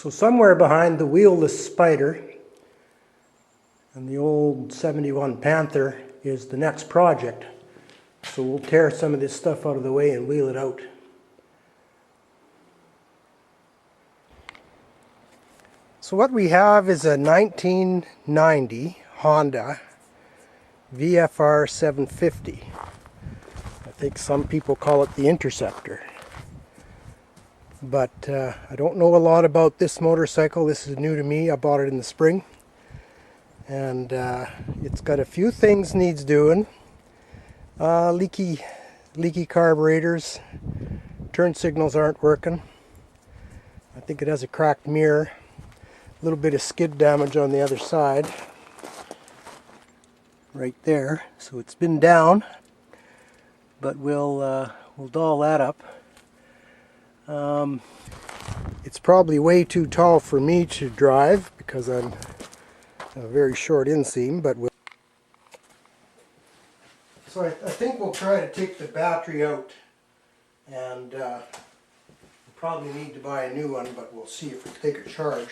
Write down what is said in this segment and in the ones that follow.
So somewhere behind the wheelless Spider and the old 71 Panther is the next project. So we'll tear some of this stuff out of the way and wheel it out. So what we have is a 1990 Honda VFR750. I think some people call it the Interceptor. But I don't know a lot about this motorcycle. This is new to me. I bought it in the spring. And it's got a few things needs doing. Leaky carburetors. Turn signals aren't working. I think it has a cracked mirror. A little bit of skid damage on the other side. Right there. So it's been down. But we'll doll that up. It's probably way too tall for me to drive because I'm a very short inseam, but so I think we'll try to take the battery out, and we'll probably need to buy a new one, but we'll see if it'll take a charge.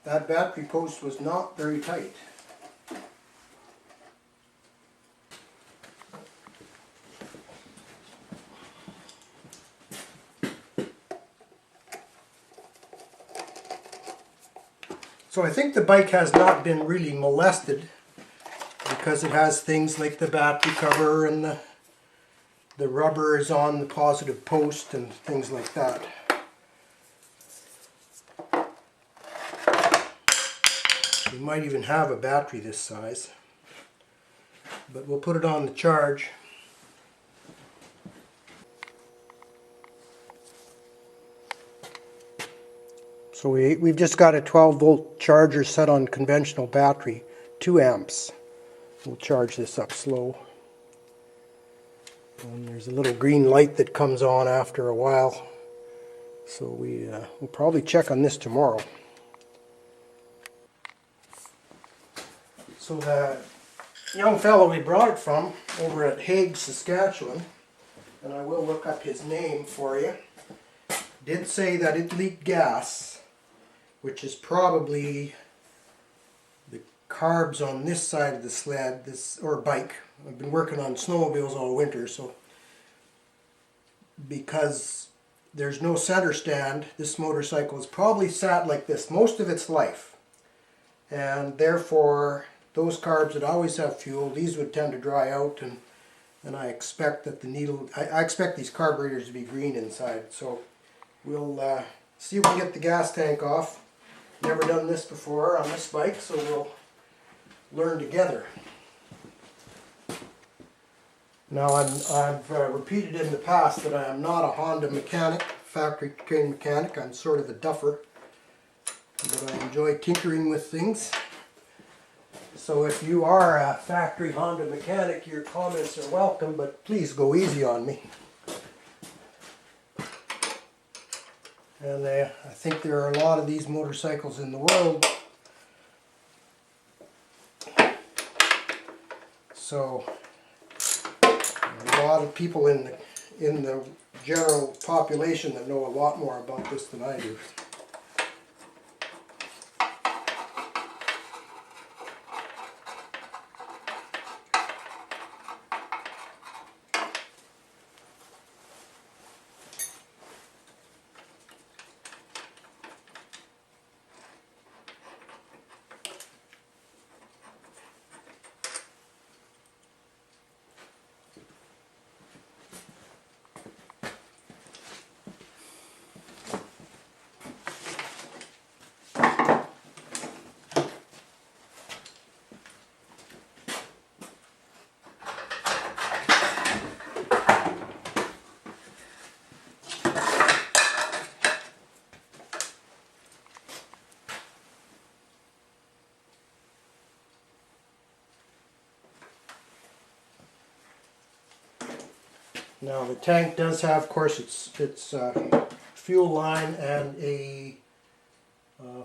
That battery post was not very tight. So I think the bike has not been really molested because it has things like the battery cover and the rubber is on the positive post and things like that. We might even have a battery this size, but we'll put it on the charge. So we've just got a 12-volt charger set on conventional battery, 2 amps. We'll charge this up slow. And there's a little green light that comes on after a while. So we'll probably check on this tomorrow. So the young fellow we brought it from over at Hague, Saskatchewan, and I will look up his name for you, did say that it leaked gas, which is probably the carbs on this side of the sled, or bike. I've been working on snowmobiles all winter, so because there's no center stand, this motorcycle has probably sat like this most of its life, and therefore those carbs that always have fuel, these would tend to dry out, and I expect that the needle, I expect these carburetors to be green inside. So we'll see if we can get the gas tank off. Never done this before on this bike, so we'll learn together. Now I've repeated in the past that I am not a Honda mechanic, factory trained mechanic. I'm sort of a duffer, but I enjoy tinkering with things. So if you are a factory Honda mechanic, your comments are welcome, but please go easy on me. And I think there are a lot of these motorcycles in the world. So a lot of people in the general population that know a lot more about this than I do. Now the tank does have, of course, its fuel line and a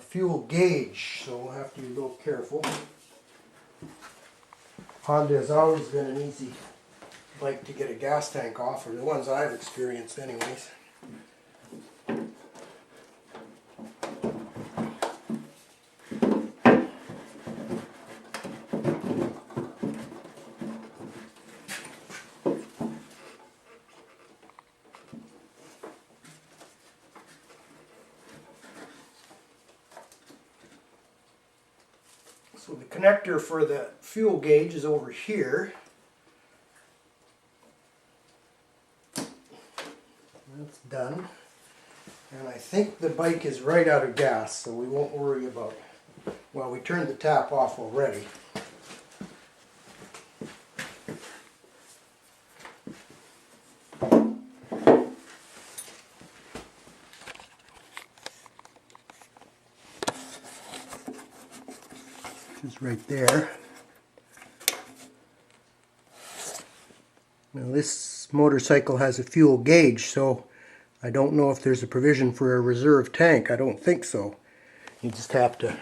fuel gauge, so we'll have to be a little careful. Honda has always been an easy bike to get a gas tank off, or the ones I've experienced anyways. So the connector for the fuel gauge is over here. That's done. And I think the bike is right out of gas, so we won't worry about it. Well, we turned the tap off already. Is right there. Now this motorcycle has a fuel gauge, so I don't know if there's a provision for a reserve tank. I don't think so. You just have to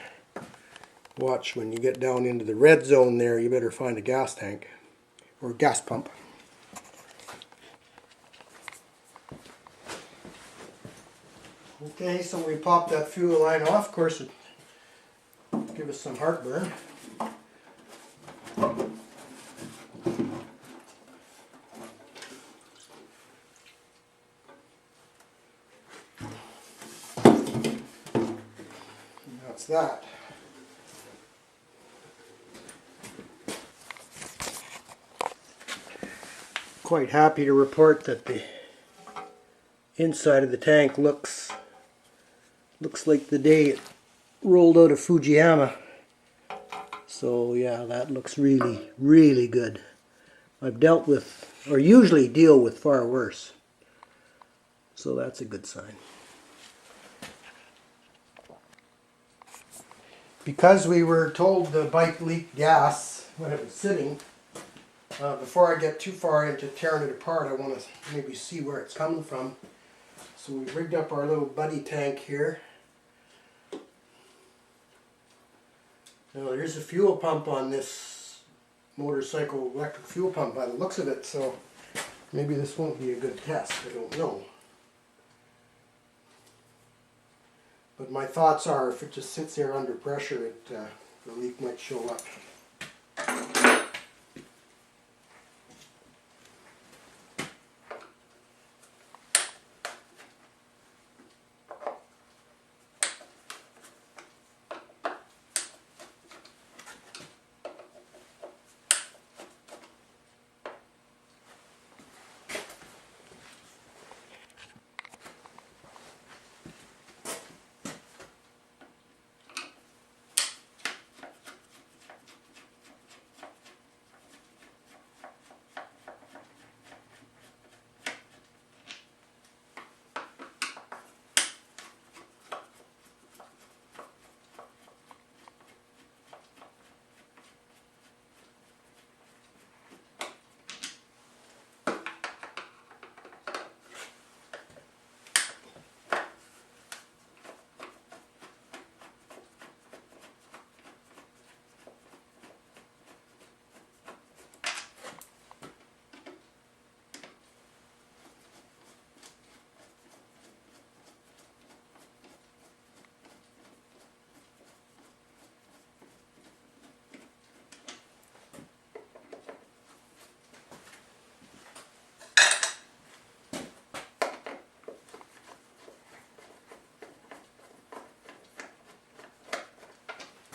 watch when you get down into the red zone there. You better find a gas tank or a gas pump. Okay, so we pop that fuel line off. Of course, it give us some heartburn. And that's that. Quite happy to report that the inside of the tank looks like the day it rolled out of Fujiyama. So yeah, that looks really, really good. I've dealt with, or usually deal with, far worse. So that's a good sign. Because we were told the bike leaked gas when it was sitting, before I get too far into tearing it apart, I want to maybe see where it's coming from. So we rigged up our little buddy tank here. Now there's a fuel pump on this motorcycle, electric fuel pump by the looks of it, so maybe this won't be a good test, I don't know. But my thoughts are if it just sits there under pressure, the leak might show up.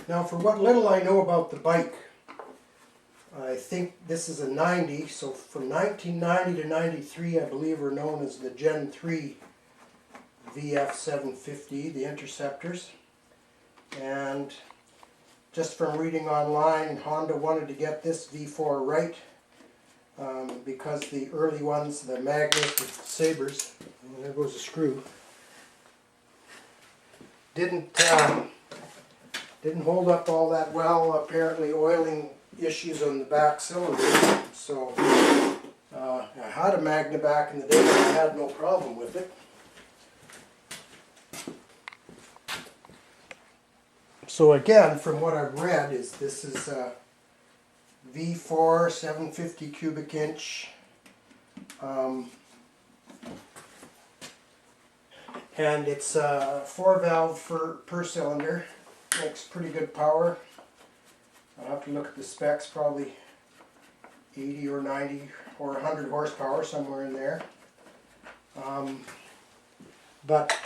Now for what little I know about the bike, I think this is a 90, so from 1990 to 93 I believe are known as the Gen 3 VF750, the Interceptors. And just from reading online, Honda wanted to get this V4 right because the early ones, the Magnus, the Sabres, and there goes a screw, didn't hold up all that well, apparently oiling issues on the back cylinder. So I had a Magna back in the day and I had no problem with it. So again, from what I've read, this is a VFR750 cubic inch. And it's 4 valve per cylinder. Makes pretty good power. I'll have to look at the specs, probably 80 or 90 or 100 horsepower, somewhere in there. But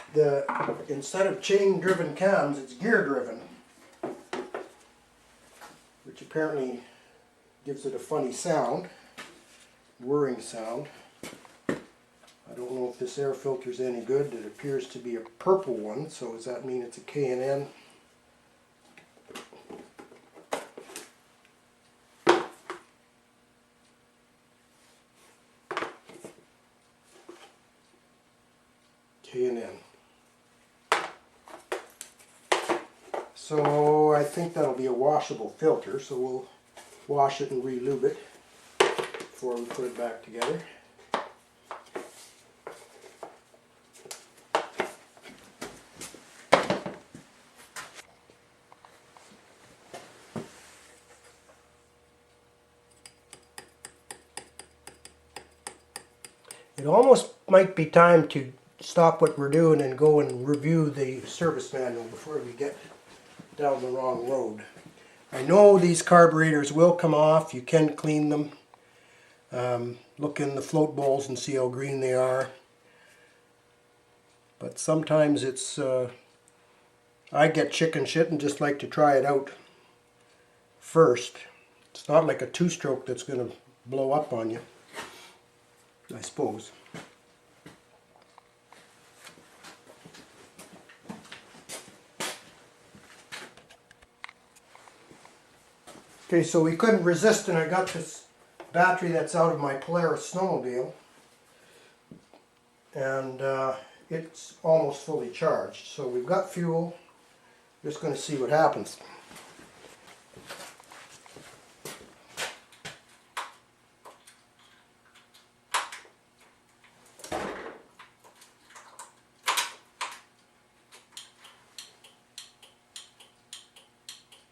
instead of chain driven cams, it's gear driven, which apparently gives it a funny sound, whirring sound. I don't know if this air filter is any good. It appears to be a purple one, so does that mean it's a K&N? K&N. So I think that'll be a washable filter, so we'll wash it and re-lube it before we put it back together. It almost might be time to stop what we're doing and go and review the service manual before we get down the wrong road. I know these carburetors will come off. You can clean them. Look in the float bowls and see how green they are. But sometimes it's I get chicken shit and just like to try it out first. It's not like a two-stroke that's going to blow up on you, I suppose. Okay, so we couldn't resist, and I got this battery that's out of my Polaris snowmobile, and it's almost fully charged. So we've got fuel. Just going to see what happens.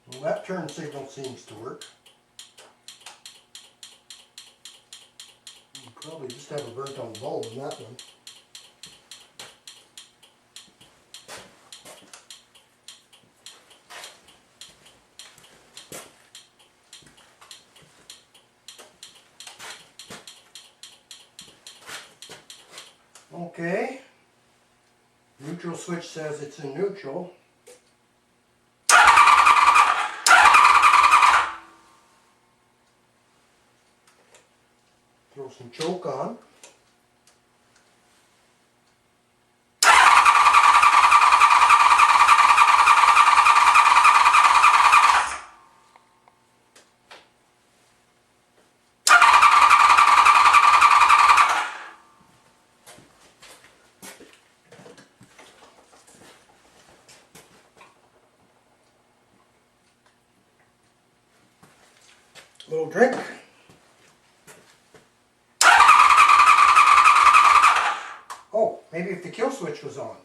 Well, that turn signal seems to work. You probably just have a burnt on bulb in that one. Okay. Neutral switch says it's in neutral. Throw some choke on. Little drink. Oh, maybe if the kill switch was on.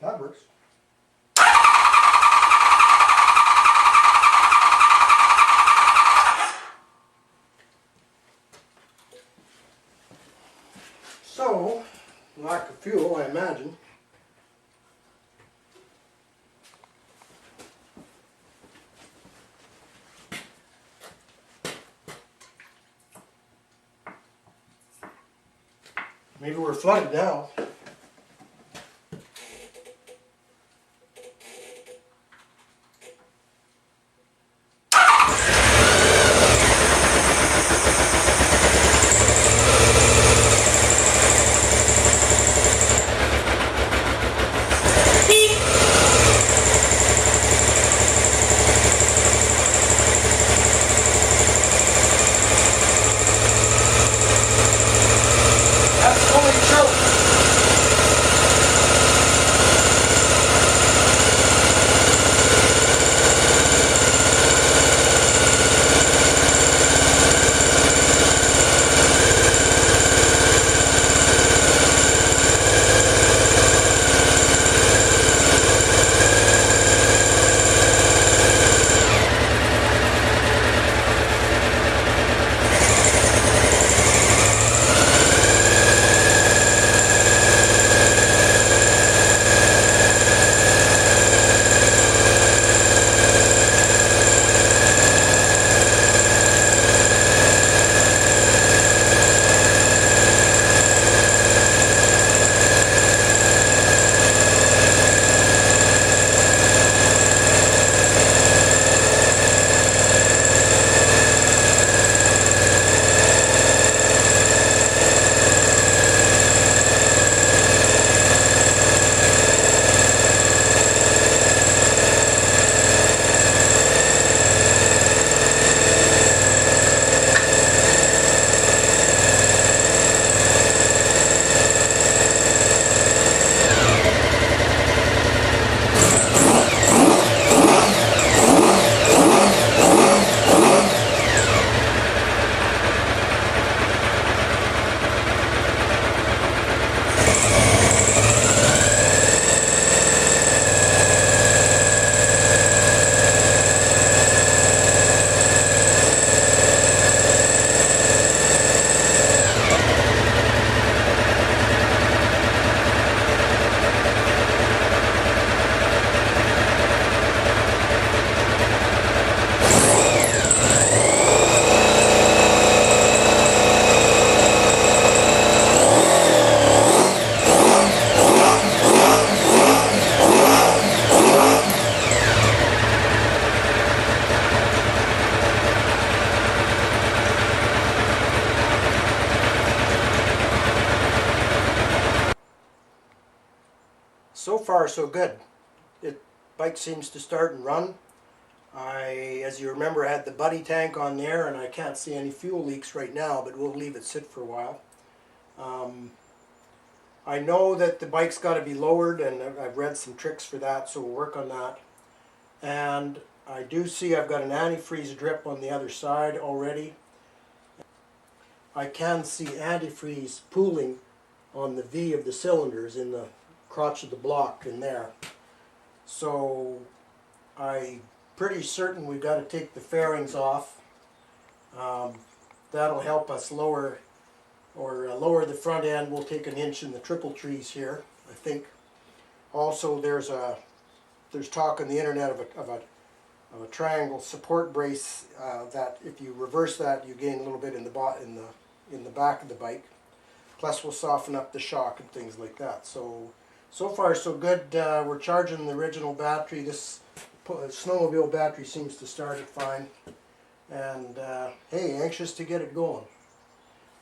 That works. So, lack of fuel, I imagine. Maybe we're flooded now. far so good. Bike seems to start and run. As you remember, had the buddy tank on there, and I can't see any fuel leaks right now, but we'll leave it sit for a while. I know that the bike's got to be lowered, and I've read some tricks for that, so we'll work on that. And I do see I've got an antifreeze drip on the other side already. I can see antifreeze pooling on the V of the cylinders in the crotch of the block in there. So I'm pretty certain we've got to take the fairings off. That'll help us lower the front end. We'll take an inch in the triple trees here, I think. Also, there's talk on the internet of a triangle support brace that if you reverse that, you gain a little bit in the back of the bike. Plus, we'll soften up the shock and things like that. So far so good. We're charging the original battery. This snowmobile battery seems to start it fine. And hey, anxious to get it going.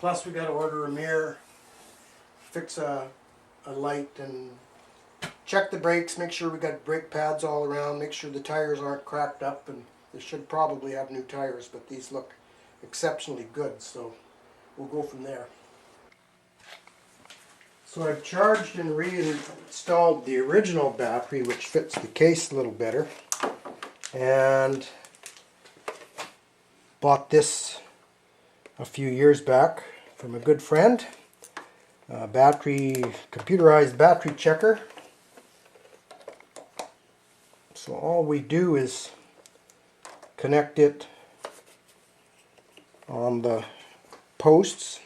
Plus, we got to order a mirror, fix a light, and check the brakes. Make sure we got brake pads all around. Make sure the tires aren't cracked up, and they should probably have new tires, but these look exceptionally good. So we'll go from there. So I've charged and reinstalled the original battery, which fits the case a little better, and bought this a few years back from a good friend. Computerized battery checker. So all we do is connect it on the posts.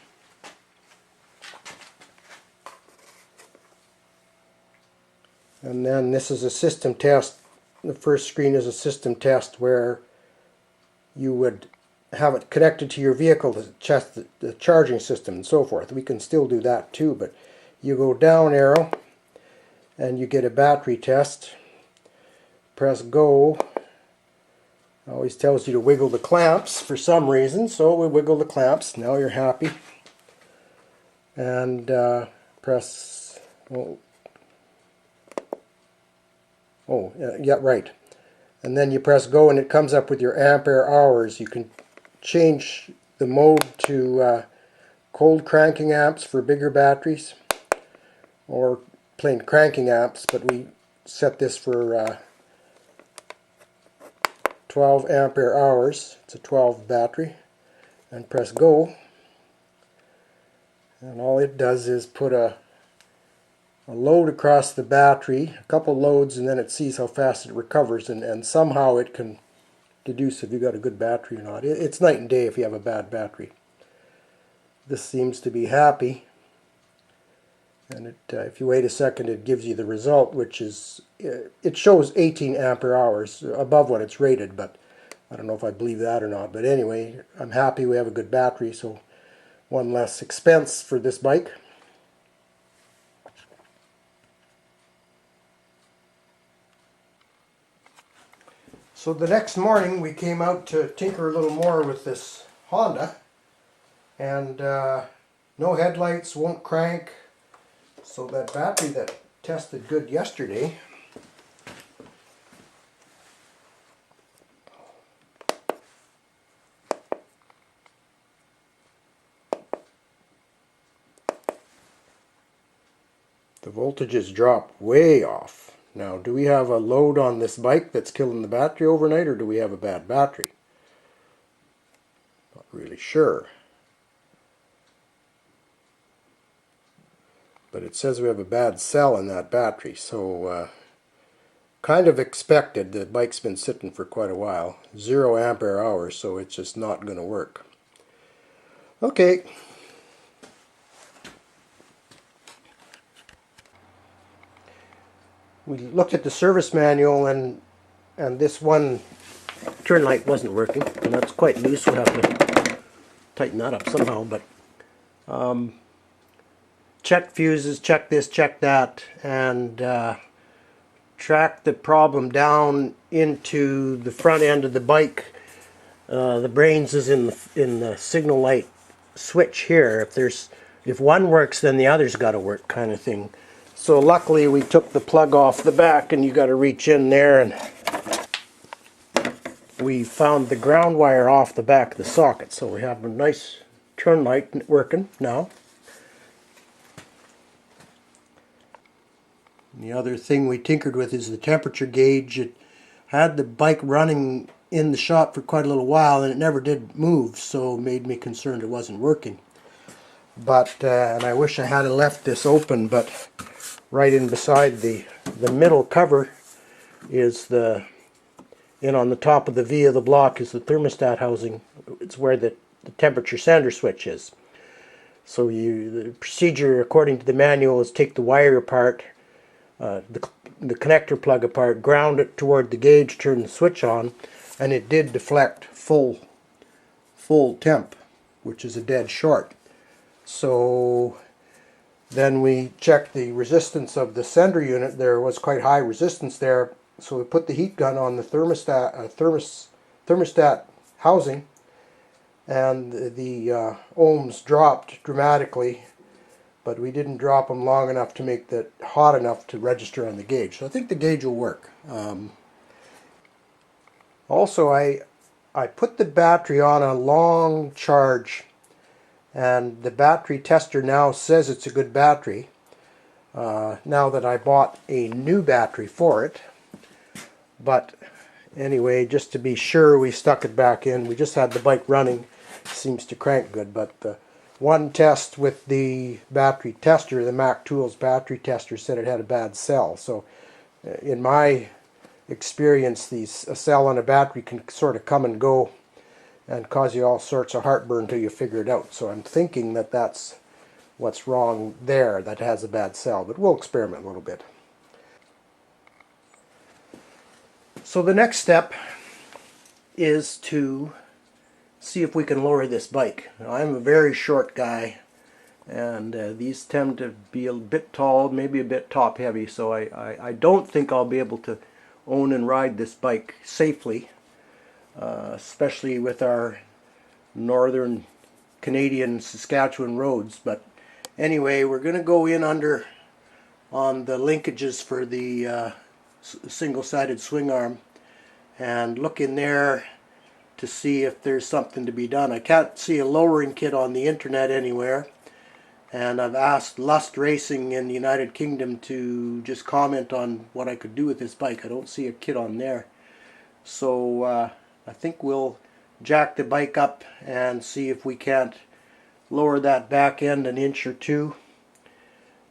And then this is a system test. The first screen is a system test where you would have it connected to your vehicle to test the charging system and so forth. We can still do that too, but you go down arrow and you get a battery test. Press go. It always tells you to wiggle the clamps for some reason, so we wiggle the clamps. Now you're happy. And press... yeah, right. And then you press go and it comes up with your ampere hours. You can change the mode to cold cranking amps for bigger batteries, or plain cranking amps, but we set this for 12 ampere hours. It's a 12 battery. And press go. And all it does is put a load across the battery, a couple loads, and then it sees how fast it recovers, and somehow it can deduce if you've got a good battery or not. It's night and day if you have a bad battery. This seems to be happy, and if you wait a second it gives you the result, which is, it shows 18 ampere hours above what it's rated, but I don't know if I believe that or not. But anyway, I'm happy we have a good battery, so one less expense for this bike. So the next morning we came out to tinker a little more with this Honda, and no headlights, won't crank. So that battery that tested good yesterday, the voltages drop way off. Now, do we have a load on this bike that's killing the battery overnight, or do we have a bad battery? Not really sure. But it says we have a bad cell in that battery, so kind of expected. The bike's been sitting for quite a while. 0 ampere hours, so it's just not going to work. Okay. We looked at the service manual, and this one turn light wasn't working, and that's quite loose. We'll have to tighten that up somehow. But check fuses, check this, check that, and track the problem down into the front end of the bike. The brains is in the signal light switch here. If one works, then the other's got to work, kind of thing. So luckily we took the plug off the back, and you got to reach in there, and we found the ground wire off the back of the socket. So we have a nice turn light working now. And the other thing we tinkered with is the temperature gauge. It had the bike running in the shop for quite a little while, and it never did move, so it made me concerned it wasn't working. But and I wish I had left this open, but right in beside the middle cover is in on the top of the V of the block is the thermostat housing. It's where the temperature sender switch is. So the procedure according to the manual is take the wire apart, the connector plug apart, ground it toward the gauge, turn the switch on, and it did deflect full temp, which is a dead short. So then we checked the resistance of the sender unit. There was quite high resistance there, so we put the heat gun on the thermostat housing, and the ohms dropped dramatically, but we didn't drop them long enough to make that hot enough to register on the gauge. So I think the gauge will work. Also, I put the battery on a long charge, and the battery tester now says it's a good battery, now that I bought a new battery for it. But anyway, just to be sure, we stuck it back in. We just had the bike running. It seems to crank good, but one test with the battery tester, the Mac Tools battery tester, said it had a bad cell. So in my experience, a cell on a battery can sort of come and go and cause you all sorts of heartburn until you figure it out. So I'm thinking that that's what's wrong there, that has a bad cell, but we'll experiment a little bit. So the next step is to see if we can lower this bike. Now, I'm a very short guy, and these tend to be a bit tall, maybe a bit top heavy, so I don't think I'll be able to own and ride this bike safely. Especially with our northern Canadian Saskatchewan roads. But anyway, we're going to go in under on the linkages for the single-sided swing arm and look in there to see if there's something to be done. I can't see a lowering kit on the internet anywhere, and I've asked Lust Racing in the United Kingdom to just comment on what I could do with this bike. I don't see a kit on there. So I think we'll jack the bike up and see if we can't lower that back end an inch or two,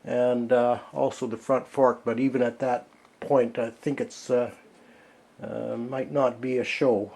and also the front fork. But even at that point, I think it's might not be a show.